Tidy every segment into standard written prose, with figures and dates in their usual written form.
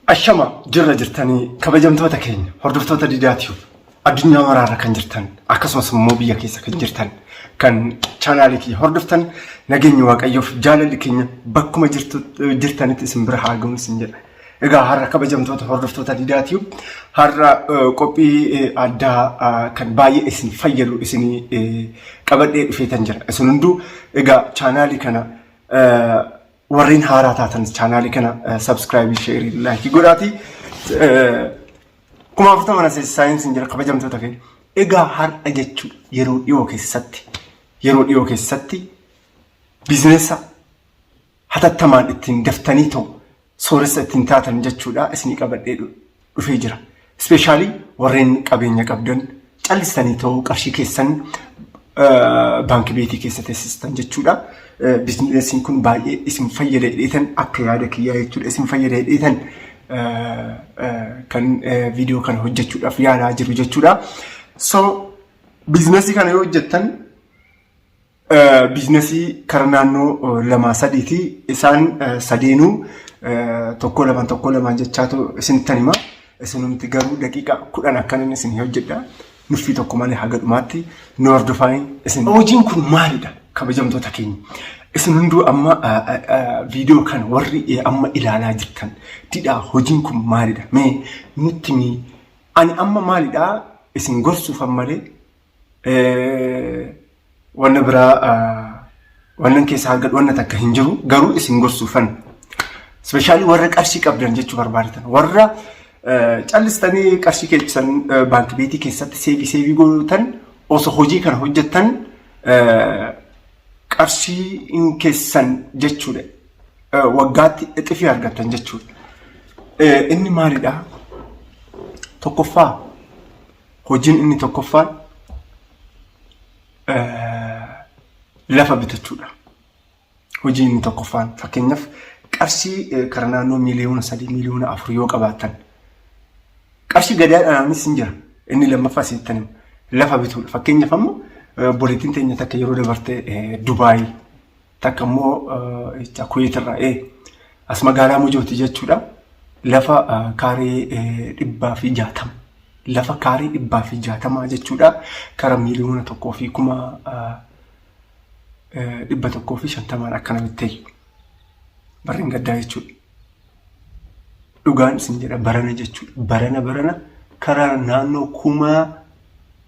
Ashama jirra jirtanii kabajamtoota keenya hordoftoota Didaatiif addunyaa maraarra kan jirtan akkasumas immoo biyya keessa kan jirtan kan chaanaalii kiyya hordoftan nageenya waaqayyoof jaalalli keenya bakkuma jirtanitti isin bira haa ga'u isin jedha. Egaa har'a kabajamtoota hordoftoota Didaatiif har'a qophii addaa kan baay'ee isin fayyadu isin qabadhee dhufeetan jira. Isin hunduu egaa chaanaalii kana warreen haaraa taatan chaanaalii kana subscribe share like godhaati. Kuma afurta mana saayinsiin jira kabajamtoota keenya. Egaa har'a jechuun yeroo dhiyoo keessatti biizinesa hatattamaan ittiin daftanii ta'u sooressa ittiin taatan jechuudha isinii qabadhee dhufee jira. Especially warreen qabeenya qabdan callistanii ta'u qarshii keessan baankii beetii keessa teessistan jechuudha. Biizinesiin kun baay'ee isin fayyada jedheetan akka yaada kiyyaa jechuudha. Isin fayyada jedheetan kan viidiyoo kana hojjechuudhaaf yaalaa jiru jechuudha. So biizinesii kana yoo hojjettan biizinesii karaa naannoo lama sadiiti. Isaan sadeenuu tokko lamaan jechaatu isin tanima. Isinumti garuu daqiiqa 10 akkanin isin hojjedha. Nuffii tokko malee haga dhumaatti nu hordofaan isin. Hojiin kun maalidha kabajamtoota keenya? Isin hunduu amma viidiyoo kan warri amma ilaalaa jirtan didhaa hojiin kun maalidha? Mee nutti mi ani amma maalidha isin gorsuufan malee wanna biraa wannan keessa haga wanna takka hin jiru garuu isin gorsuufan. Especially warra qarshii qabdan jechuu barbaadatan warra callistanii qarshii keessan baankii beetii keessatti seevii gootan osoo hojii kana hojjettan qarshii keessan jechuudha. Waggaatti ixifii argattan jechuudha. Inni maalidha? Tokkoffaa hojiin inni tokkoffaan lafa bitachuudha. Hojiin inni tokkoffaan fakkeenyaaf qarshii karaa naannoo miliyoona 3 miliyoona 4 yoo qabaatan qarshii gadaadhaanis hin jira. Inni lammaffaa seettanim lafa bituudha. Fakkeenyaaf ammoo boleettiin teenya takka yeroo dabarte Dubaay takka immoo Kuwait irraa as magaalaa Mojooti jechuudha. Lafa kaaree 160 lafa kaaree 160 jechuudha. Karaa miliyoona 1,150 akkana bittee barreen gaddaa jechuudha. Dhugaan isin jedha barana jechuudha. Barana karaa naannoo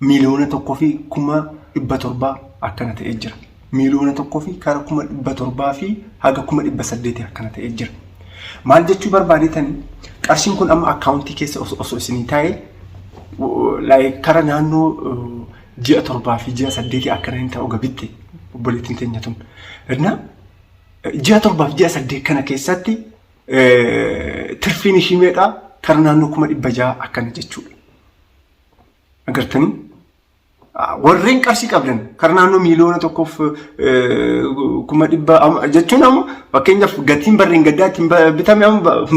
miliyoona 1,700 akkana ta'ee jira. Miliyoona 1 karaa 700 fi haga 800 akkana ta'ee jira. Maal jechuu barbaadeetanii qarshiin kun amma akkaawuntii keessa osoo isinii taa'ee karaa naannoo ji'a 7 fi ji'a 8 akkana hin ta'u gabitte obboleettiin teenya tun. Ji'a 7 fi ji'a 8 kana keessatti tirfiin ishii meeqa karaa naannoo 600 akkana jechuudha. Agartanii warreen qarshii qabdan karaa naannoo miliyoona 1,100 jechuun ammoo fakkeenyaaf gatiin barreen gaddaa ittiin bitame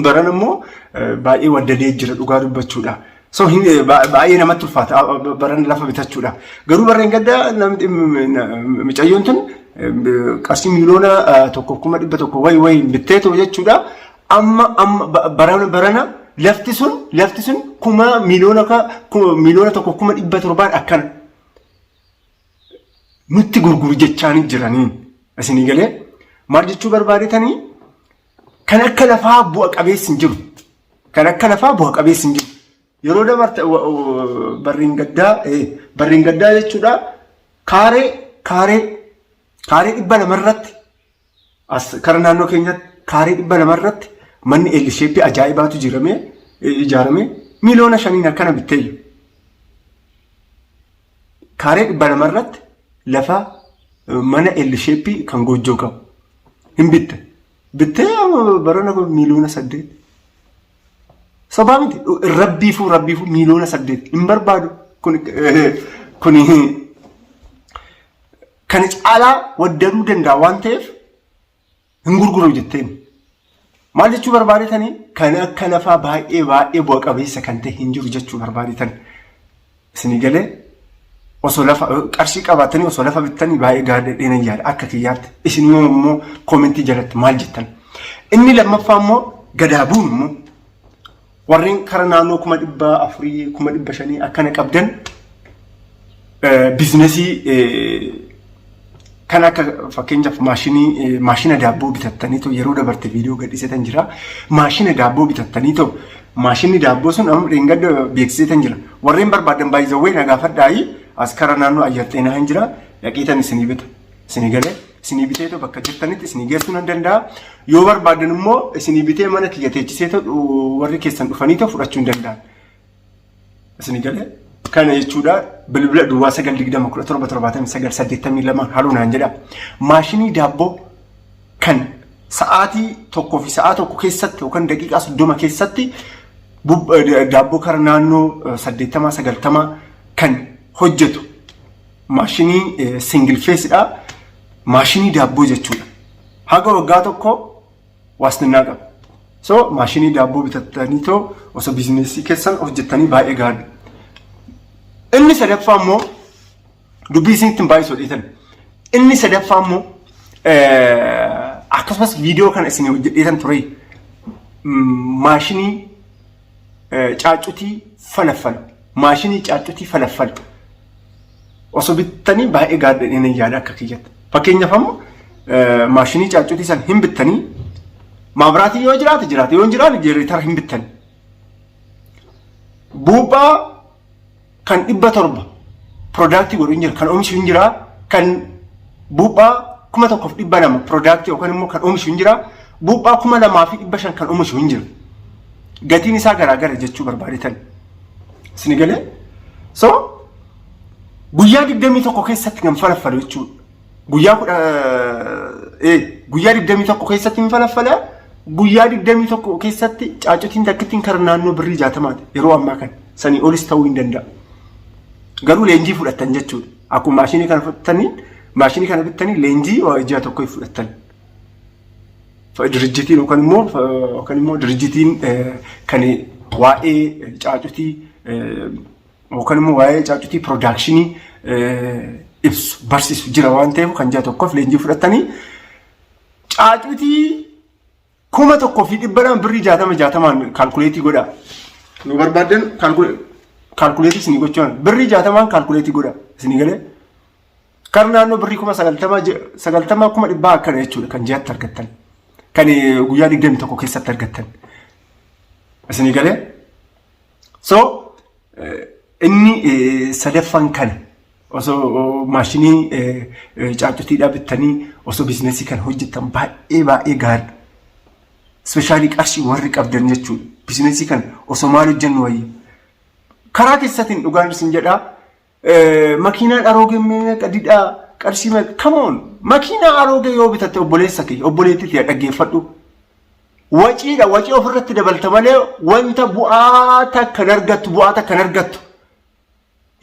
baran ammoo baay'ee waddalee jira dhugaa dubbachuudha. So baay'ee namatti ulfaata baran lafa bitachuudha. Garuu barreen gaddaa micayyoon tun qarshii miliyoona 1,100 wayi bitteetu jechuudha. Amma barana lafti sun miliyoona 1,700 akkana nutti gurguru jechaanii jiraniin isinii galee maal jechuu barbaadetanii kan akka lafaa bu'a qabeessi hin jiru. Kan akka lafaa bu'a qabeessi hin jiru. Yeroo dabarte barreen gaddaa jechuudha. Kaaree 200 irratti as karaa naannoo keenyatti kaaree 200 irratti manni L-shape ajaa'ibaatu ijaarame miliyoona 5 akkana bitteeyyu. Kaaree 200 irratti lafa mana L-shape kan goojjoo qabu hin bittee barana miliyoona 8. Sababa miti rabbiifuu miliyoona 8 hin barbaadu. Kun kan caalaa waddaduu danda'a waan ta'eef hin gurguramu jetteen. Maal jechuu barbaadetanii kan akka lafaa baay'ee bu'a qabeessa kan ta'e hin jiru jechuu barbaadetan isinii galee osoo lafa qarshii qabaatanii osoo lafa bittanii baay'ee gaariidha yaada akka kiyyaatti. Isin immoo koomentii jalatti maal jettan? Inni lammaffaa immoo gadaabuun immoo warreen kara naannoo 400 500 akkana qabdan biizinasii kan akka fakkeenyaaf maashina daabboo bitattaniitoo yeroo dabarte viidiyoo gadhiisetan jira. Maashina daabboo bitattaniitoo maashinni daabboo sun amma dheengadda beeksisetan jira. Warreen barbaadan baay'izawwee nagaafadhaayi as kara naannoo ayyarxeenaa hin jira dhaqiitan isinii bita. Isinii galee isinii biteetoo bakka jirtanitti isinii geessuu nan danda'a. Yoo barbaadan immoo isinii bitee mana kiyya teechiseetoo warri keessan dhufaniitoo fudhachuu hin danda'an. Isinii galee kana jechuudha bilbila duwwaa 920177982 haluunaan jedha. Maashinii daabboo kan sa'aatii tokkoo fi sa'a tokko keessatti yookaan daqiiqaa 30 keessatti daabboo kara naannoo 80-90 kan hojjetu maashinii single face dha. Maashinii daabboo jechuudha. Haga waggaa tokko waastinaa qaba. So maashinii daabboo bitattaniitoo osoo biizinesii keessan hojjettanii baay'ee gaariidha. Inni sadaffaa immoo dubbii isinitti baay'isoo dhiitan. Inni sadaffaa immoo akkasumas viidiyoo kana isin hojjedheetan ture maashinii caaccutii falaffalu. Maashinii caaccutii falaffalu. Osoo bittanii baay'ee gaariidha inni yaada akka kiyyatti. Fakkeenyaaf ammoo maashinii caaccutii san hin bittanii maabiraatii yoo jiraate yoo hin jiraate jenereetara hin bittanii. Buuphaa kan 700 product godhu hin jira kan oomishu hin jira kan buuphaa 1200 product yookaan immoo kan oomishu hin jira buuphaa 2500 kan oomishu hin jira gatiin isaa garaagara jechuu barbaadetan isin galee so guyyaa 21 keessatti kan falaffalu jechuudha guyyaa 21 keessatti hin falafala guyyaa 21 keessatti caaccutiin takkittiin kara naannoo birrii 60 yeroo ammaa kan sanii olis ta'uu hin danda'a. Garuu leenjii fudhatan jechuudha. Akkuma maashinii kana fudhatanii maashinii kana bittanii leenjii ji'a tokko fudhatan. Dirjitiin yookaan immoo dirjitiin kan waa'ee caaccutii yookaan immoo waa'ee caaccutii produkshinii ibsu barsiisu jira waan ta'eef kan ji'a tokkoof leenjii fudhatanii caaccutii 1,100 birrii 60 kaalkuleetii godha. Nu barbaadan kaalkuleetii isinii gochuun birrii 60 kaalkuleetii godha isinii galee kan naannoo birrii 90,000 akkana jechuudha kan ji'atti argattan kan guyyaa 21 keessatti argattan isinii galee so inni sadaffaan kana osoo maashinii caaccutii dhaabattanii osoo biizinesii kan hojjettan baay'ee gaarii speeshaalii qarshii warri qabdan jechuudha biizinesii kan osoo maal hojjennu wayya karaa keessatiin dhugaan isin jedha makiinaan aroogee meeqa didhaa qarshii meeqa come on makiinaa aroogee yoo bitatte obboleessa kee obboleettii dhaggeeffadhu waciidha wacii ofirratti dabalta malee wanta bu'aa takkan argattu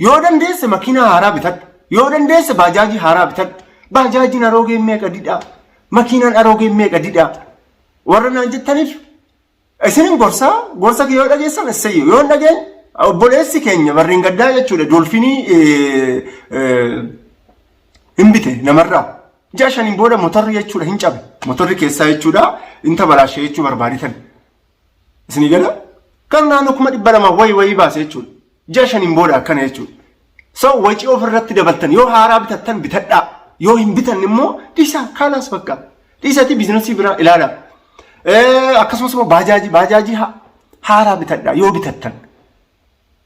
yoo dandeesse makiinaa haaraa bitadhu yoo dandeesse baajaajii haaraa bitadhu baajaajiin aroogee meeqa didhaa makiinaan aroogee meeqa didhaa warra naan jettaniif isinin gorsa kee yoo dhageessan essayyo yoo dhageen obboleessi keenya barreen gaddaa jechuudha dolfinii hin bite namarraa ji'a shaniin booda motorri jechuudha hin cabe motorri keessaa jechuudha inta balaashee jechuu barbaaditan isinii gala kan naannoo 200 wayii baase jechuudha ji'a shaniin booda akkana jechuudha so wacii ofirratti dabaltan yoo haaraa bitattan bitadhaa yoo hin bitan immoo dhiisaa kaanaas bakka dhiisatti biizinesii biraa ilaala akkasumas immoo baajaajii haaraa bitadhaa yoo bitattan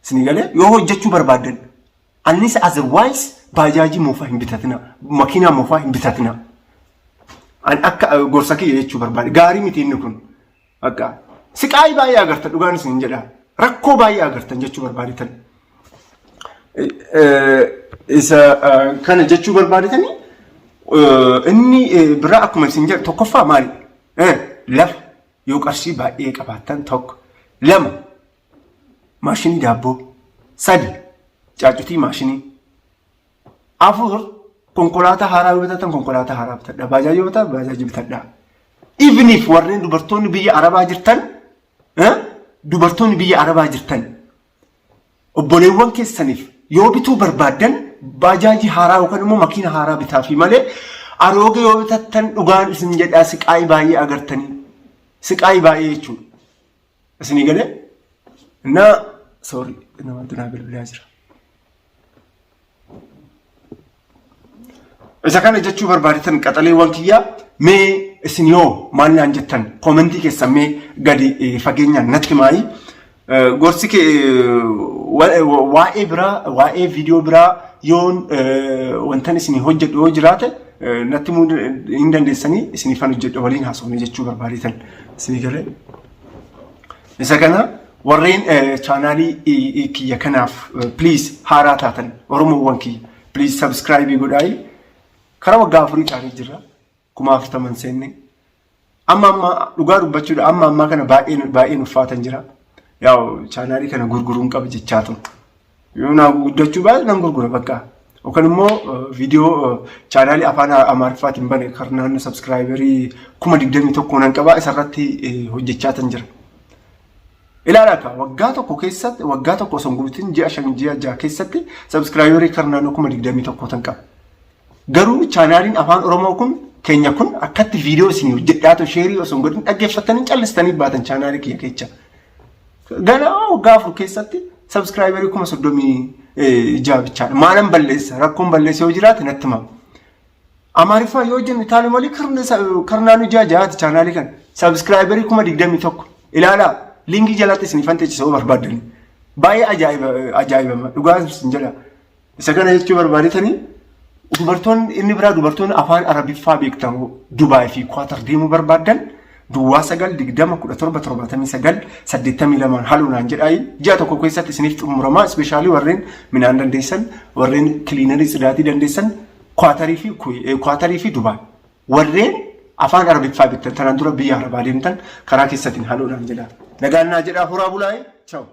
isinii galee yoo hojjechuu barbaadan annis otherwise baajaajii moofaa hin bitatina makiinaa moofaa hin bitatina an akka gorsa kiyya jechuu barbaade gaarii miti inni kun akka siqaayii baay'ee agartan dhugaan isin jedha rakkoo baay'ee agartan jechuu barbaadetan isa kana jechuu barbaadetanii inni biraa akkuma isin jedha tokkoffaa maali lafa yoo qarshii baay'ee qabaattan tokko lama maashinii daabboo 3 caaccutii maashinii 4 konkolaataa haaraa bitatan konkolaataa haaraa bitadha baajaajii bitadha baajaajii bitadha even if warreen dubartoonni biyya arabaa jirtan obboleewwan keessaniif yoo bituu barbaadan baajaajii haaraa yookaan immoo makiina haaraa bitaafi malee aroogee yoo bitattan dhugaan isin jedhaa siqaayii baay'ee agartanii siqaayii baay'ee jechuudha isinii galee እና ሶሪ namatti naa bilbilaa jira. Isa kana jechuu barbaadan qaxaleewwan kiyyaa mee isin yoo maal naan jettan koomentii keessan mee gadi fageenyaan natti himaayi. Gorsi kee waa'ee biraa waa'ee viidiyoo biraa yoon wantan isin hojjedhu yoo jiraate natti himuu hin dandeessanii isinifan hojjedhu waliin haasofne jechuu barbaadan isinii galee. Isa kana warreen chaanaalii kiyya kanaaf please haaraa taatan Oromoowwan kiyya please subscribe godhaayi. Karaa waggaa 4 caalii jirra 40,000 seenne amma dhugaa dubbachuudha amma kana baay'een ulfaatan jira. Yaw chaanaalii kana gurguruun qaba jechaatu yoo na guddachuu baay'ee nan gurgura bakka yookaan immoo viidiyoo chaanaalii afaan Amaariffaatiin bane karnaannu subscriberii 21,000 nan qaba isarratti hojjechaatan jira. Ilaala akka waggaa tokko keessatti waggaa tokko osoo hin guutin ji'a 5 ji'a 6 keessatti subscriberii karnaannu 21,000 tan qaba. Garuu chaanaaliin afaan Oromoo kun keenya kun akkatti viidiyoo isin hojjedhaatu sheerii osoo hin godhin dhaggeeffatanii callistanii baatan chaanaalii kiyya keessa. Gana waggaa 4 keessatti subscriberii 36 bichaadha. Maalan balleessa rakkoon balleessa yoo jiraate natti hima. Amaariffaa yoo jennu taane malee karnaannu ji'a 6 chaanaalii kan subscriberii 21,000 ilaala linkii jalatti isin fanteechisoo barbaadani. Baay'ee ajaa'iba dhugaa isin jedha. Isa kana jechuu barbaaditanii dubartoonni inni biraa dubartoonni afaan Arabiffaa beektamu Dubaay fi Kwaatar deemuu barbaadan Duwwaa 9,20,79,82 haluunaan jedhaayi ji'a tokko keessatti isiniif xumuramaa ispeeshaalii warreen midhaan dandeessan warreen kiliinarii sidaatii dandeessan Kwaatarii fi Dubaay warreen afaan Arabiffaa beektan tanaan dura biyya Arabaa deemtan karaa keessatiin haluunaan jedha. Nagaannaa jedhaa horaa bulaa'ee. Ciao.